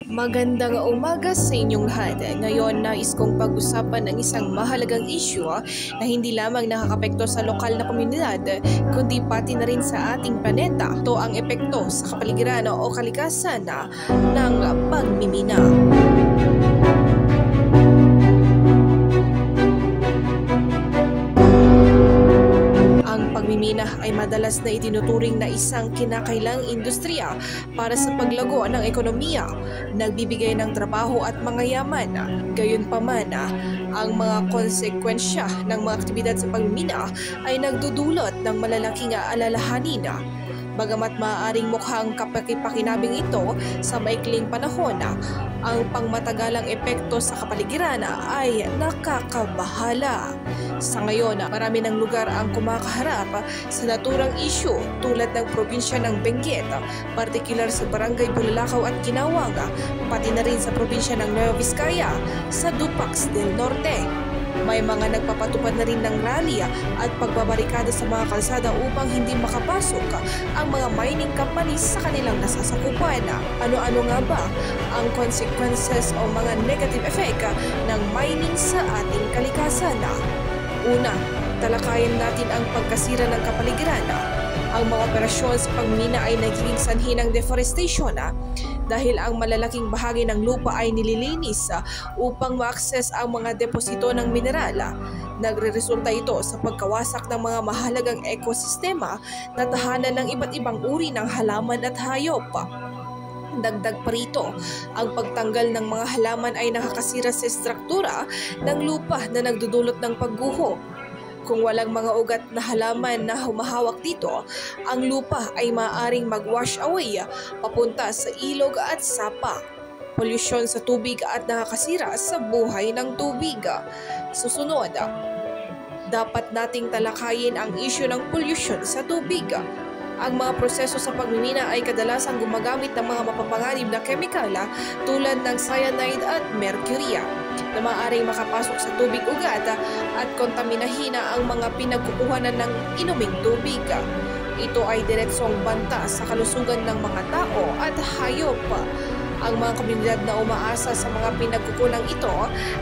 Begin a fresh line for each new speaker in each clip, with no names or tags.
Magandang umaga sa inyong lahat. Ngayon nais kong pag-usapan ng isang mahalagang issue na hindi lamang nakakapekto sa lokal na komunidad kundi pati na rin sa ating planeta. Ito ang epekto sa kapaligiran o kalikasan ng pagmimina. Pagmimina ay madalas na itinuturing na isang kinakailang industriya para sa paglago ng ekonomiya, nagbibigay ng trabaho at mga yaman. Gayunpaman, ang mga konsekwensya ng mga aktibidad sa pagmimina ay nagdudulot ng malalaking alalahanin. Bagamat maaaring mukhang kapakipakinabing ito sa maikling panahon, ang pangmatagalang epekto sa kapaligiran ay nakakabahala. Sa ngayon, marami ng lugar ang kumakaharap sa naturang issue tulad ng probinsya ng Benguet, partikular sa barangay Bulalakaw at Ginawang, pati na rin sa probinsya ng Nueva Vizcaya sa Dupax del Norte. May mga nagpapatupad na rin ng rally at pagbabarikada sa mga kalsada upang hindi makapasok ang mga mining companies sa kanilang nasasakupan. Ano-ano nga ba ang consequences o mga negative effect ng mining sa ating kalikasan? Una, talakayin natin ang pagkasira ng kapaligiran. Ang mga operasyon sa pagmina ay nagiging sanhi ng deforestation dahil ang malalaking bahagi ng lupa ay nililinis upang ma-access ang mga deposito ng mineral. Nagreresulta ito sa pagkawasak ng mga mahalagang ekosistema na tahanan ng iba't ibang uri ng halaman at hayop. Dagdag pa rito, ang pagtanggal ng mga halaman ay nakakasira sa struktura ng lupa na nagdudulot ng pagguho. Kung walang mga ugat na halaman na humahawak dito, ang lupa ay maaaring mag-wash away papunta sa ilog at sapa. Polusyon sa tubig at nakakasira sa buhay ng tubig. Susunod, dapat nating talakayin ang issue ng pollution sa tubig. Ang mga proseso sa pagmimina ay kadalasang gumagamit ng mga mapapanganib na kemikal tulad ng cyanide at mercury na maaaring makapasok sa tubig ugat at kontaminahin ang mga pinagkukuhanan ng inuming tubig. Ito ay diretsong banta sa kalusugan ng mga tao at hayop. Ang mga komunidad na umaasa sa mga pinagkukulang ito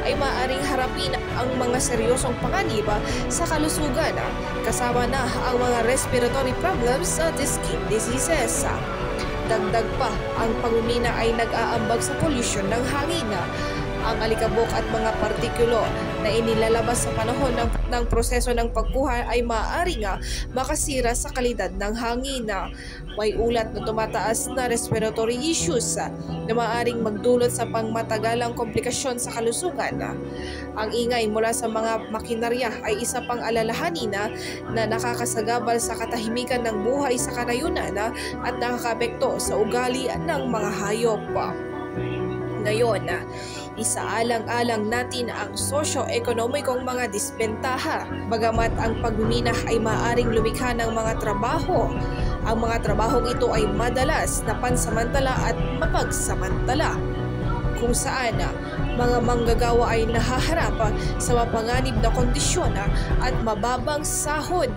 ay maaaring harapin ang mga seryosong panganib sa kalusugan, kasama na ang mga respiratory problems at skin diseases. Dagdag pa, ang pagmimina ay nag-aambag sa pollution ng hangin. Ang alikabok at mga partikulo na inilalabas sa panahon ng proseso ng pagkuha ay maaaring makasira sa kalidad ng hangin. May ulat na tumataas na respiratory issues na maaaring magdulot sa pangmatagalang komplikasyon sa kalusugan. Ang ingay mula sa mga makinarya ay isa pang alalahanin na nakakasagabal sa katahimikan ng buhay sa kanayunan at nakakaapekto sa ugali ng mga hayop. Ngayon, isaalang-alang natin ang sosyo-ekonomikong mga disbentaha. Bagamat ang pagmimina ay maaaring lumikha ng mga trabaho, ang mga trabahong ito ay madalas na pansamantala at mapagsamantala, kung saan mga manggagawa ay nahaharap sa mapanganib na kondisyon at mababang sahod.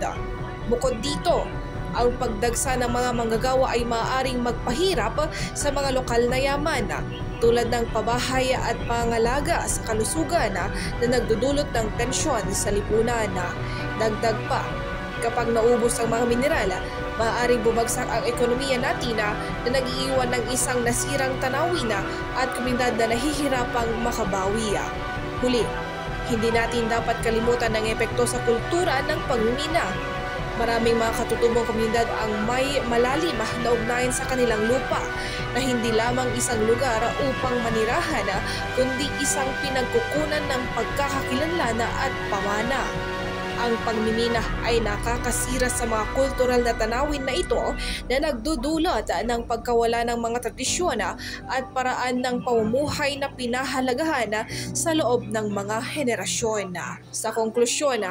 Bukod dito, ang pagdagsa ng mga manggagawa ay maaaring magpahirap sa mga lokal na yaman tulad ng pabahay at pangalaga sa kalusugan na nagdudulot ng tensyon sa lipunan. Dagdag pa, kapag naubos ang mga mineral, maaaring bumagsak ang ekonomiya natin na nag-iiwan ng isang nasirang tanawin at komunidad na nahihirapang makabawi. Huli, hindi natin dapat kalimutan ang epekto sa kultura ng pagmimina. Maraming mga katutubong komunidad ang may malalim na ugnayan sa kanilang lupa na hindi lamang isang lugar upang manirahan kundi isang pinagkukunan ng pagkakakilanlan at pamana. Ang pagmimina ay nakakasira sa mga kultural na tanawin na ito na nagdudulot ng pagkawala ng mga tradisyon at paraan ng pamumuhay na pinahalagahan sa loob ng mga henerasyon. Sa konklusyon,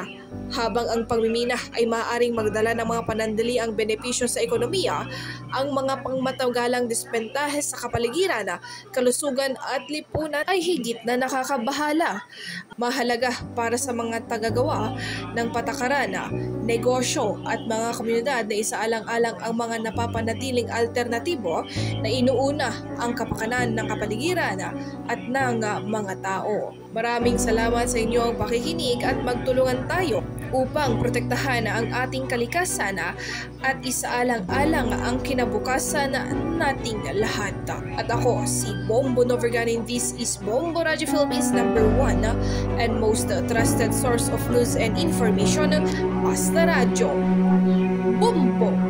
habang ang pagmimina ay maaaring magdala ng mga panandaliang benepisyo sa ekonomiya, ang mga pangmatagalang disbentahe sa kapaligiran, kalusugan at lipunan ay higit na nakakabahala. Mahalaga para sa mga tagagawa ng patakaran, negosyo at mga komunidad na isaalang-alang ang mga napapanatiling alternatibo na inuuna ang kapakanan ng kapaligiran at ng mga tao. Maraming salamat sa inyong pakikinig at magtulungan tayo upang protektahan ang ating kalikasan at isaalang-alang ang kinabukasan nating lahat. At ako si Bombo Noverganin. This is Bombo Radio Philippines #1 and most trusted source of news and information, Basta Radio. Bombo!